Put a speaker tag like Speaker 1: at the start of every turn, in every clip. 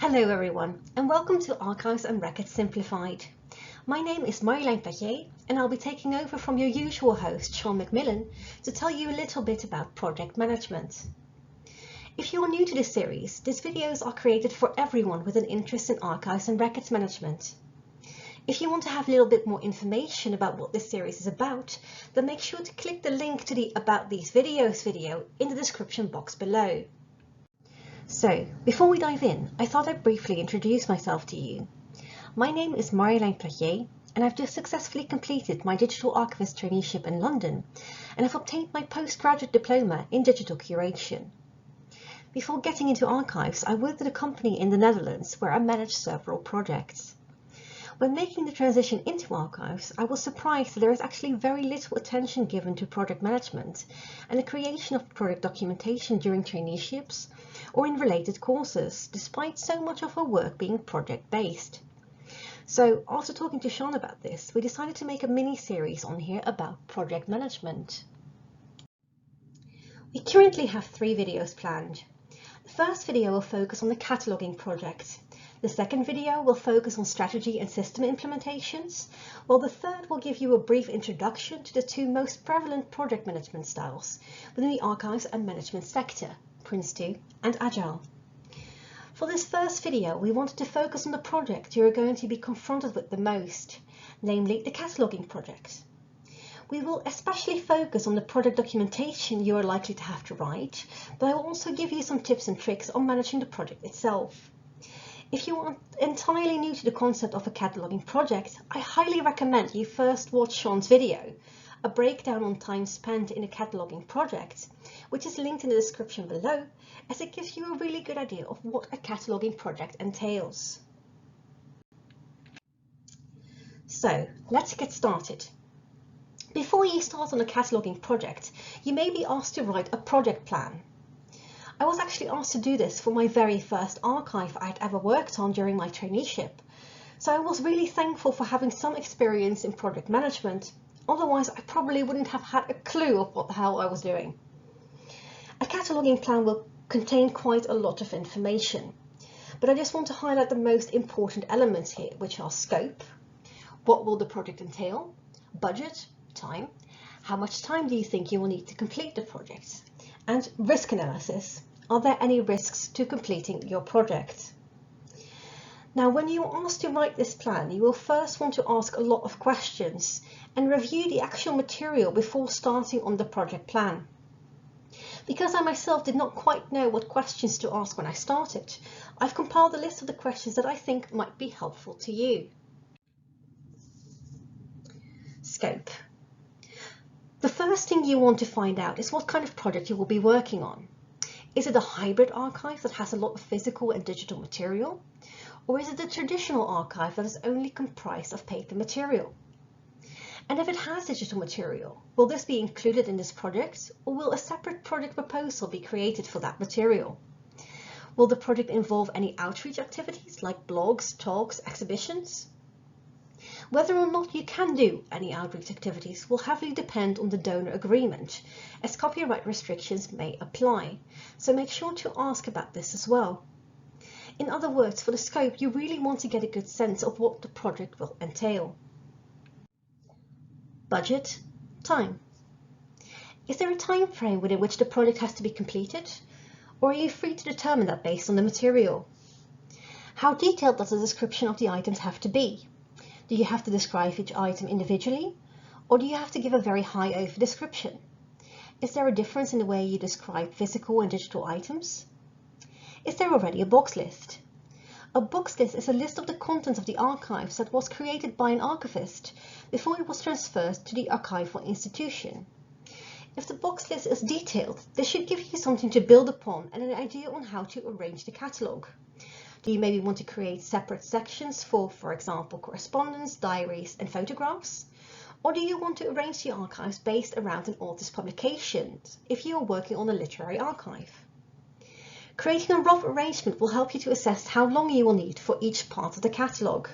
Speaker 1: Hello everyone, and welcome to Archives and Records Simplified. My name is Marjolein Plathier, and I'll be taking over from your usual host, Sean McMillan, to tell you a little bit about project management. If you are new to this series, these videos are created for everyone with an interest in archives and records management. If you want to have a little bit more information about what this series is about, then make sure to click the link to the About These Videos video in the description box below. So, before we dive in, I thought I'd briefly introduce myself to you. My name is Marjolein Plathier, and I've just successfully completed my digital archivist traineeship in London, and I've obtained my postgraduate diploma in digital curation. Before getting into archives, I worked at a company in the Netherlands where I managed several projects. When making the transition into archives, I was surprised that there is actually very little attention given to project management and the creation of project documentation during traineeships or in related courses, despite so much of our work being project-based. So, after talking to Sean about this, we decided to make a mini-series on here about project management. We currently have 3 videos planned. The first video will focus on the cataloguing project. The second video will focus on strategy and system implementations, while the third will give you a brief introduction to the 2 most prevalent project management styles within the archives and management sector, Prince2 and Agile. For this first video, we wanted to focus on the project you are going to be confronted with the most, namely the cataloguing project. We will especially focus on the project documentation you are likely to have to write, but I will also give you some tips and tricks on managing the project itself. If you are entirely new to the concept of a cataloguing project, I highly recommend you first watch Sean's video, a breakdown on time spent in a cataloguing project, which is linked in the description below, as it gives you a really good idea of what a cataloguing project entails. So, let's get started. Before you start on a cataloguing project, you may be asked to write a project plan. I was actually asked to do this for my very first archive I'd ever worked on during my traineeship, so I was really thankful for having some experience in project management, otherwise I probably wouldn't have had a clue of what the hell I was doing. A cataloguing plan will contain quite a lot of information, but I just want to highlight the most important elements here, which are scope, what will the project entail, budget, time, how much time do you think you will need to complete the project, and risk analysis. Are there any risks to completing your project? Now, when you are asked to write this plan, you will first want to ask a lot of questions and review the actual material before starting on the project plan. Because I myself did not quite know what questions to ask when I started, I've compiled a list of the questions that I think might be helpful to you. Scope. The first thing you want to find out is what kind of project you will be working on. Is it a hybrid archive that has a lot of physical and digital material? Or is it a traditional archive that is only comprised of paper material? And if it has digital material, will this be included in this project, or will a separate project proposal be created for that material? Will the project involve any outreach activities like blogs, talks, exhibitions? Whether or not you can do any outreach activities will heavily depend on the donor agreement, as copyright restrictions may apply, so make sure to ask about this as well. In other words, for the scope, you really want to get a good sense of what the project will entail. Budget, time. Is there a time frame within which the project has to be completed, or are you free to determine that based on the material? How detailed does the description of the items have to be? Do you have to describe each item individually, or do you have to give a very high over description? Is there a difference in the way you describe physical and digital items? Is there already a box list? A box list is a list of the contents of the archives that was created by an archivist before it was transferred to the archival institution. If the box list is detailed, this should give you something to build upon and an idea on how to arrange the catalogue. Do you maybe want to create separate sections for example, correspondence, diaries, and photographs? Or do you want to arrange the archives based around an author's publications if you are working on a literary archive? Creating a rough arrangement will help you to assess how long you will need for each part of the catalogue.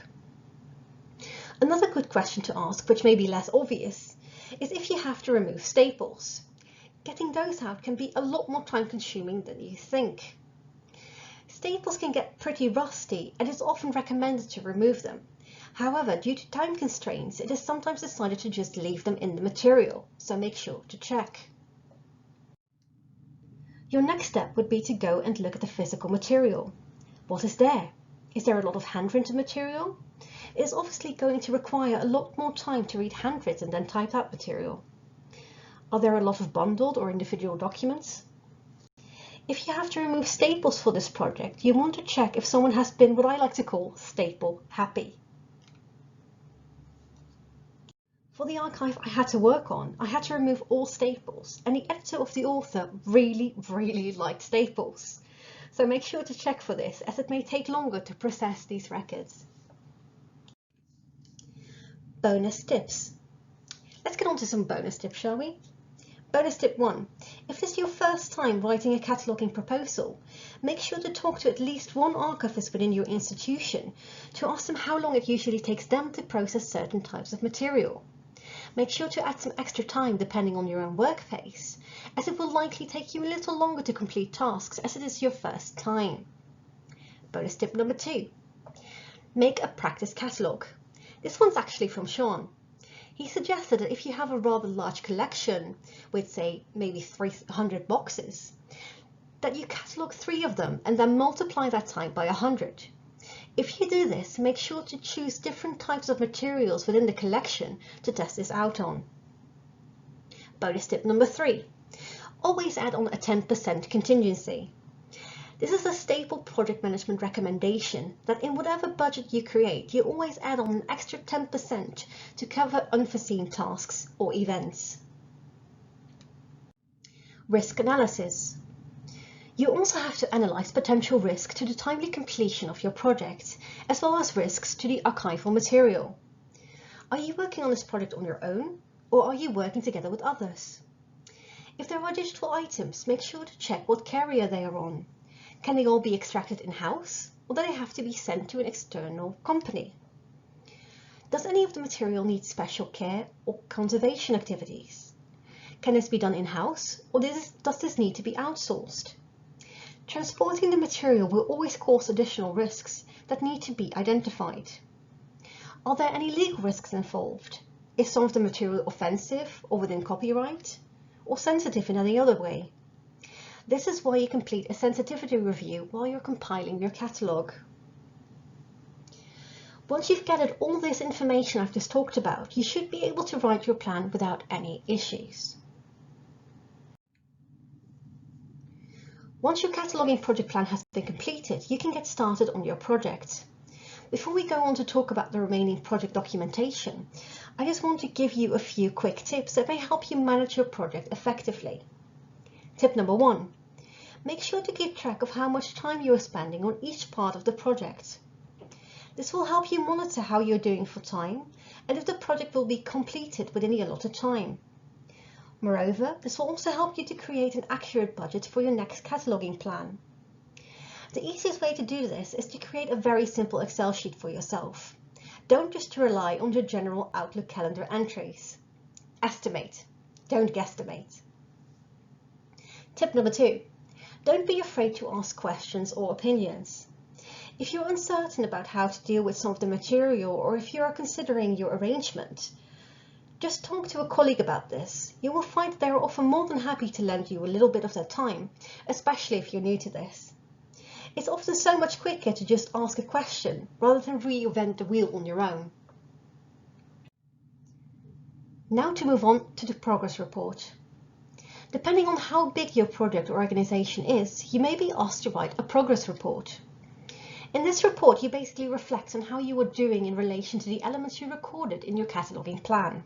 Speaker 1: Another good question to ask, which may be less obvious, is if you have to remove staples. Getting those out can be a lot more time consuming than you think. Staples can get pretty rusty and it's often recommended to remove them. However, due to time constraints, it is sometimes decided to just leave them in the material, so make sure to check. Your next step would be to go and look at the physical material. What is there? Is there a lot of handwritten material? It is obviously going to require a lot more time to read handwritten than typed out material. Are there a lot of bundled or individual documents? If you have to remove staples for this project, you want to check if someone has been what I like to call staple happy. For the archive I had to work on, I had to remove all staples, and the editor of the author really liked staples. So make sure to check for this, as it may take longer to process these records. Bonus tips. Let's get on to some bonus tips, shall we? Bonus tip 1. If this is your first time writing a cataloguing proposal, make sure to talk to at least one archivist within your institution to ask them how long it usually takes them to process certain types of material. Make sure to add some extra time depending on your own work pace, as it will likely take you a little longer to complete tasks as it is your first time. Bonus tip number 2. Make a practice catalogue. This one's actually from Sean. He suggested that if you have a rather large collection with, say, maybe 300 boxes, that you catalogue 3 of them and then multiply that time by 100. If you do this, make sure to choose different types of materials within the collection to test this out on. Bonus tip number 3. Always add on a 10% contingency. This is a staple project management recommendation that in whatever budget you create, you always add on an extra 10% to cover unforeseen tasks or events. Risk analysis. You also have to analyze potential risk to the timely completion of your project, as well as risks to the archival material. Are you working on this project on your own, or are you working together with others? If there are digital items, make sure to check what carrier they are on. Can they all be extracted in-house, or do they have to be sent to an external company? Does any of the material need special care or conservation activities? Can this be done in-house, or does this need to be outsourced? Transporting the material will always cause additional risks that need to be identified. Are there any legal risks involved? Is some of the material offensive or within copyright, or sensitive in any other way? This is why you complete a sensitivity review while you're compiling your catalogue. Once you've gathered all this information I've just talked about, you should be able to write your plan without any issues. Once your cataloguing project plan has been completed, you can get started on your project. Before we go on to talk about the remaining project documentation, I just want to give you a few quick tips that may help you manage your project effectively. Tip number 1. Make sure to keep track of how much time you are spending on each part of the project. This will help you monitor how you're doing for time and if the project will be completed within the allotted time. Moreover, this will also help you to create an accurate budget for your next cataloguing plan. The easiest way to do this is to create a very simple Excel sheet for yourself. Don't just rely on your general Outlook calendar entries. Estimate, don't guesstimate. Tip number 2. Don't be afraid to ask questions or opinions. If you're uncertain about how to deal with some of the material, or if you are considering your arrangement, just talk to a colleague about this. You will find they are often more than happy to lend you a little bit of their time, especially if you're new to this. It's often so much quicker to just ask a question rather than reinvent the wheel on your own. Now to move on to the progress report. Depending on how big your project or organization is, you may be asked to write a progress report. In this report, you basically reflect on how you are doing in relation to the elements you recorded in your cataloguing plan.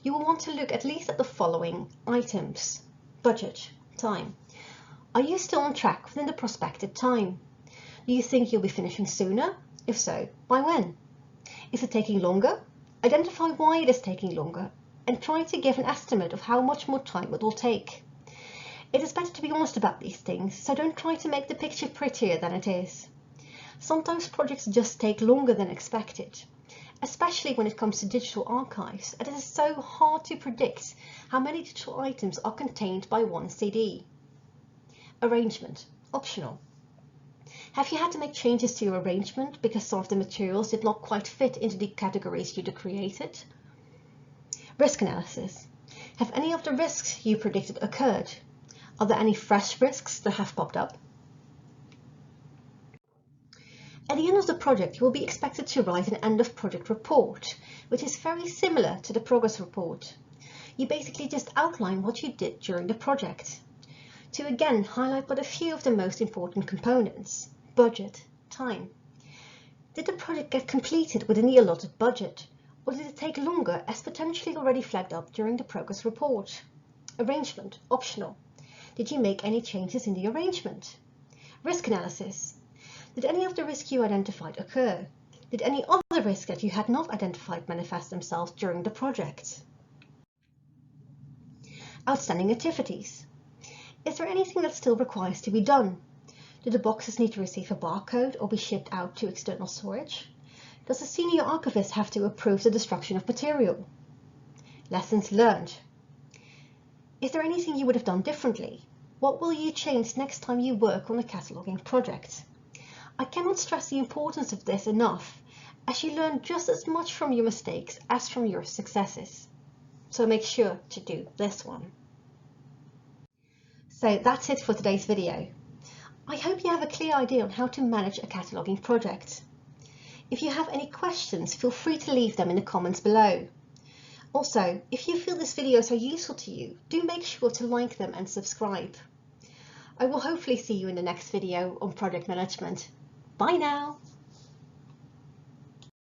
Speaker 1: You will want to look at least at the following items: budget, time. Are you still on track within the prospected time? Do you think you'll be finishing sooner? If so, by when? Is it taking longer? Identify why it is taking longer and try to give an estimate of how much more time it will take. It is better to be honest about these things, so don't try to make the picture prettier than it is. Sometimes projects just take longer than expected, especially when it comes to digital archives, and it is so hard to predict how many digital items are contained by one CD. Arrangement, optional. Have you had to make changes to your arrangement because some of the materials did not quite fit into the categories you'd created? Risk analysis. Have any of the risks you predicted occurred? Are there any fresh risks that have popped up? At the end of the project, you will be expected to write an end of project report, which is very similar to the progress report. You basically just outline what you did during the project. To again highlight but a few of the most important components: budget, time. Did the project get completed within the allotted budget, or did it take longer as potentially already flagged up during the progress report? Arrangement, optional. Did you make any changes in the arrangement? Risk analysis. Did any of the risks you identified occur? Did any other risks that you had not identified manifest themselves during the project? Outstanding activities. Is there anything that still requires to be done? Do the boxes need to receive a barcode or be shipped out to external storage? Does the senior archivist have to approve the destruction of material? Lessons learned. Is there anything you would have done differently? What will you change next time you work on a cataloging project? I cannot stress the importance of this enough, as you learn just as much from your mistakes as from your successes. So make sure to do this one. So that's it for today's video. I hope you have a clear idea on how to manage a cataloging project. If you have any questions, feel free to leave them in the comments below. Also, if you feel this videos are useful to you, do make sure to like them and subscribe. I will hopefully see you in the next video on project management. Bye now!